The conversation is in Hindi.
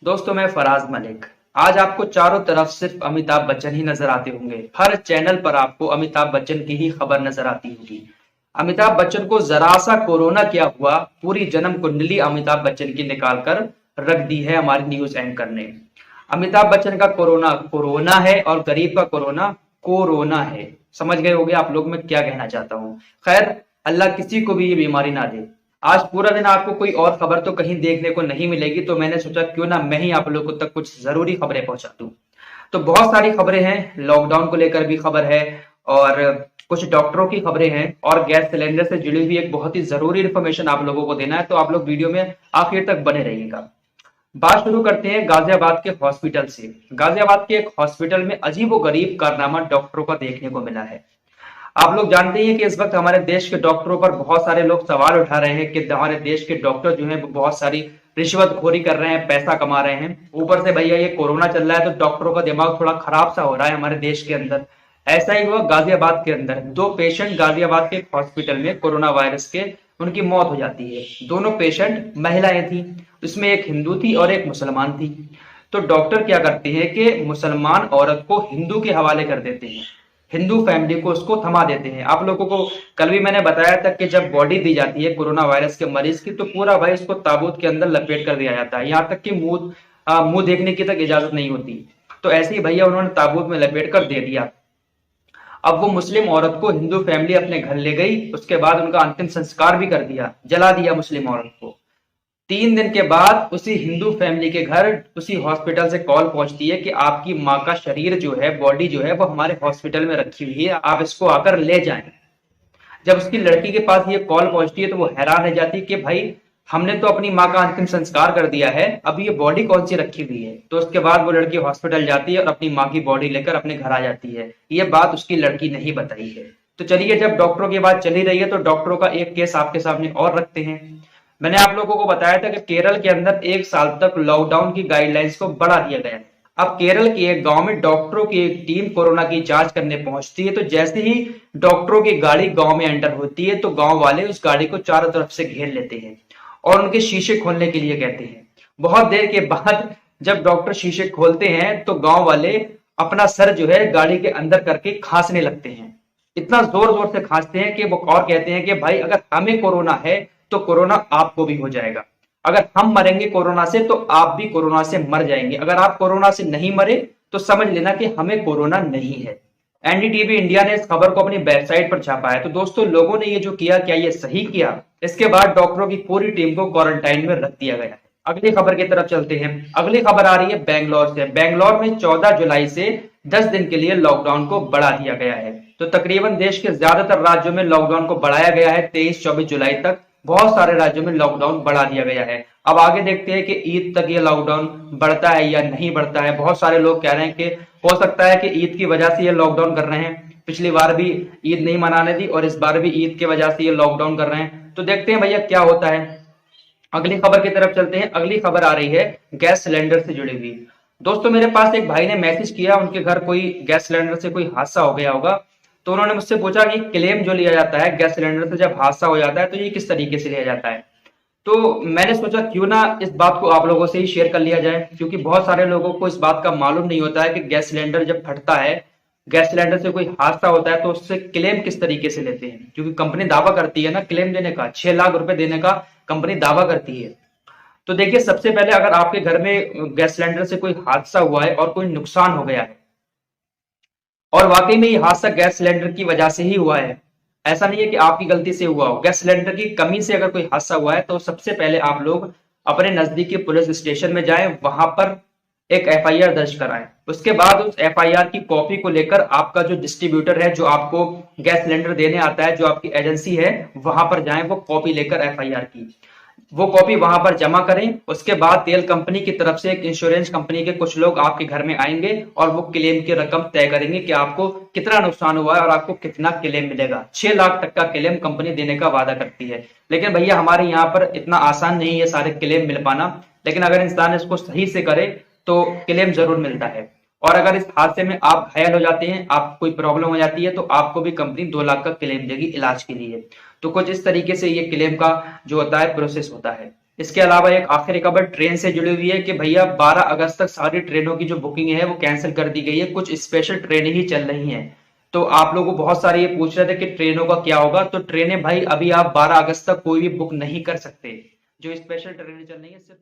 दोस्तों मैं फराज मलिक। आज आपको चारों तरफ सिर्फ अमिताभ बच्चन ही नजर आते होंगे। हर चैनल पर आपको अमिताभ बच्चन की ही खबर नजर आती होगी। अमिताभ बच्चन को जरा सा कोरोना क्या हुआ, पूरी जन्म कुंडली अमिताभ बच्चन की निकाल कर रख दी है हमारी न्यूज एंकर ने। अमिताभ बच्चन का कोरोना कोरोना है और गरीब का कोरोना कोरोना है। समझ गए होंगे आप लोग मैं क्या कहना चाहता हूँ। खैर, अल्लाह किसी को भी ये बीमारी ना दे। आज पूरा दिन आपको कोई और खबर तो कहीं देखने को नहीं मिलेगी, तो मैंने सोचा क्यों ना मैं ही आप लोगों तक कुछ जरूरी खबरें पहुंचा दूं। तो बहुत सारी खबरें हैं, लॉकडाउन को लेकर भी खबर है और कुछ डॉक्टरों की खबरें हैं और गैस सिलेंडर से जुड़ी हुई एक बहुत ही जरूरी इन्फॉर्मेशन आप लोगों को देना है, तो आप लोग वीडियो में आखिर तक बने रहिएगा। बात शुरू करते हैं गाजियाबाद के हॉस्पिटल से। गाजियाबाद के एक हॉस्पिटल में अजीबोगरीब कारनामा डॉक्टरों का देखने को मिला है। आप लोग जानते ही हैं कि इस वक्त हमारे देश के डॉक्टरों पर बहुत सारे लोग सवाल उठा रहे हैं कि हमारे देश के डॉक्टर जो हैं वो बहुत सारी रिश्वतखोरी कर रहे हैं, पैसा कमा रहे हैं। ऊपर से भैया ये कोरोना चल रहा है तो डॉक्टरों का दिमाग थोड़ा खराब सा हो रहा है हमारे देश के अंदर। ऐसा ही हुआ गाजियाबाद के अंदर। दो पेशेंट गाजियाबाद के हॉस्पिटल में कोरोना वायरस के उनकी मौत हो जाती है। दोनों पेशेंट महिलाएं थी, इसमें एक हिंदू थी और एक मुसलमान थी। तो डॉक्टर क्या करते हैं कि मुसलमान औरत को हिंदू के हवाले कर देते हैं, हिंदू फैमिली को उसको थमा देते हैं। आप लोगों को कल भी मैंने बताया था कि जब बॉडी दी जाती है कोरोना वायरस के मरीज की तो पूरा भाई उसको ताबूत के अंदर लपेट कर दिया जाता है, यहाँ तक कि मुंह देखने की तक इजाजत नहीं होती। तो ऐसे ही भैया उन्होंने ताबूत में लपेट कर दे दिया। अब वो मुस्लिम औरत को हिंदू फैमिली अपने घर ले गई, उसके बाद उनका अंतिम संस्कार भी कर दिया, जला दिया मुस्लिम औरत को। 3 दिन के बाद उसी हिंदू फैमिली के घर उसी हॉस्पिटल से कॉल पहुंचती है कि आपकी माँ का शरीर जो है, बॉडी जो है वो हमारे हॉस्पिटल में रखी हुई है, आप इसको आकर ले जाएं। जब उसकी लड़की के पास ये कॉल पहुंचती है तो वो हैरान रह जाती है कि भाई हमने तो अपनी माँ का अंतिम संस्कार कर दिया है, अब ये बॉडी कौन सी रखी हुई है। तो उसके बाद वो लड़की हॉस्पिटल जाती है और अपनी माँ की बॉडी लेकर अपने घर आ जाती है। ये बात उसकी लड़की नहीं बताई है। तो चलिए, जब डॉक्टरों की बात चली रही है तो डॉक्टरों का एक केस आपके सामने और रखते हैं। मैंने आप लोगों को बताया था कि केरल के अंदर 1 साल तक लॉकडाउन की गाइडलाइंस को बढ़ा दिया गया है। अब केरल के एक गांव में डॉक्टरों की एक टीम कोरोना की जांच करने पहुंचती है, तो जैसे ही डॉक्टरों की गाड़ी गांव में एंटर होती है तो गांव वाले उस गाड़ी को चारों तरफ से घेर लेते हैं और उनके शीशे खोलने के लिए कहते हैं। बहुत देर के बाद जब डॉक्टर शीशे खोलते हैं तो गांव वाले अपना सर जो है गाड़ी के अंदर करके खांसने लगते हैं। इतना जोर जोर से खांसते हैं कि वो और कहते हैं कि भाई अगर हमें कोरोना है तो कोरोना आपको भी हो जाएगा। अगर हम मरेंगे कोरोना से तो आप भी कोरोना से मर जाएंगे। अगर आप कोरोना से नहीं मरे तो समझ लेना कि हमें कोरोना नहीं है। एनडीटीवी इंडिया ने इस खबर को अपनी वेबसाइट पर छापा है। तो दोस्तों, लोगों ने ये जो किया, क्या ये सही किया? इसके बाद डॉक्टरों की पूरी टीम को क्वारंटाइन में रख दिया गया है। अगली खबर की तरफ चलते हैं। अगली खबर आ रही है बेंगलोर से। बेंगलोर में 14 जुलाई से 10 दिन के लिए लॉकडाउन को बढ़ा दिया गया है। तो तकरीबन देश के ज्यादातर राज्यों में लॉकडाउन को बढ़ाया गया है 23-24 जुलाई तक। बहुत सारे राज्यों में लॉकडाउन बढ़ा दिया गया है। अब आगे देखते हैं कि ईद तक ये लॉकडाउन बढ़ता है या नहीं बढ़ता है। बहुत सारे लोग कह रहे हैं कि हो सकता है कि ईद की वजह से ये लॉकडाउन कर रहे हैं। पिछली बार भी ईद नहीं मनाने दी और इस बार भी ईद की वजह से ये लॉकडाउन कर रहे हैं। तो देखते हैं भैया क्या होता है। अगली खबर की तरफ चलते हैं। अगली खबर आ रही है गैस सिलेंडर से जुड़ी हुई। दोस्तों, मेरे पास एक भाई ने मैसेज किया, उनके घर कोई गैस सिलेंडर से कोई हादसा हो गया होगा। तो उन्होंने मुझसे पूछा कि क्लेम जो लिया जाता है गैस सिलेंडर से जब हादसा हो जाता है तो ये किस तरीके से लिया जाता है। तो मैंने सोचा क्यों ना इस बात को आप लोगों से ही शेयर कर लिया जाए, क्योंकि बहुत सारे लोगों को इस बात का मालूम नहीं होता है कि गैस सिलेंडर जब फटता है, गैस सिलेंडर से कोई हादसा होता है तो उससे क्लेम किस तरीके से लेते हैं। क्योंकि कंपनी दावा करती है ना क्लेम देने का, 6 लाख रुपए देने का कंपनी दावा करती है। तो देखिए, सबसे पहले अगर आपके घर में गैस सिलेंडर से कोई हादसा हुआ है और कोई नुकसान हो गया है और वाकई में ये हादसा गैस सिलेंडर की वजह से ही हुआ है, ऐसा नहीं है कि आपकी गलती से हुआ हो, गैस सिलेंडर की कमी से अगर कोई हादसा हुआ है तो सबसे पहले आप लोग अपने नजदीकी पुलिस स्टेशन में जाएं, वहां पर एक एफआईआर दर्ज कराएं। उसके बाद उस एफआईआर की कॉपी को लेकर आपका जो डिस्ट्रीब्यूटर है, जो आपको गैस सिलेंडर देने आता है, जो आपकी एजेंसी है, वहां पर जाएं, वो कॉपी लेकर एफआईआर की वो कॉपी वहां पर जमा करें। उसके बाद तेल कंपनी की तरफ से एक इंश्योरेंस कंपनी के कुछ लोग आपके घर में आएंगे और वो क्लेम की रकम तय करेंगे कि आपको कितना नुकसान हुआ है और आपको कितना क्लेम मिलेगा। 6 लाख तक का क्लेम कंपनी देने का वादा करती है। लेकिन भैया हमारे यहाँ पर इतना आसान नहीं है सारे क्लेम मिल पाना, लेकिन अगर इंसान इसको सही से करे तो क्लेम जरूर मिलता है। और अगर इस हादसे में आप घायल हो जाते हैं, आप कोई प्रॉब्लम हो जाती है, तो आपको भी कंपनी 2 लाख का क्लेम देगी इलाज के लिए। तो कुछ इस तरीके से ये क्लेम का जो होता है प्रोसेस होता है। इसके अलावा एक आखिरी खबर ट्रेन से जुड़ी हुई है कि भैया 12 अगस्त तक सारी ट्रेनों की जो बुकिंग है वो कैंसिल कर दी गई है, कुछ स्पेशल ट्रेनें ही चल रही हैं। तो आप लोगों को बहुत सारे ये पूछ रहे थे कि ट्रेनों का क्या होगा, तो ट्रेनें भाई अभी आप 12 अगस्त तक कोई भी बुक नहीं कर सकते। जो स्पेशल ट्रेनें चल रही है सिर्फ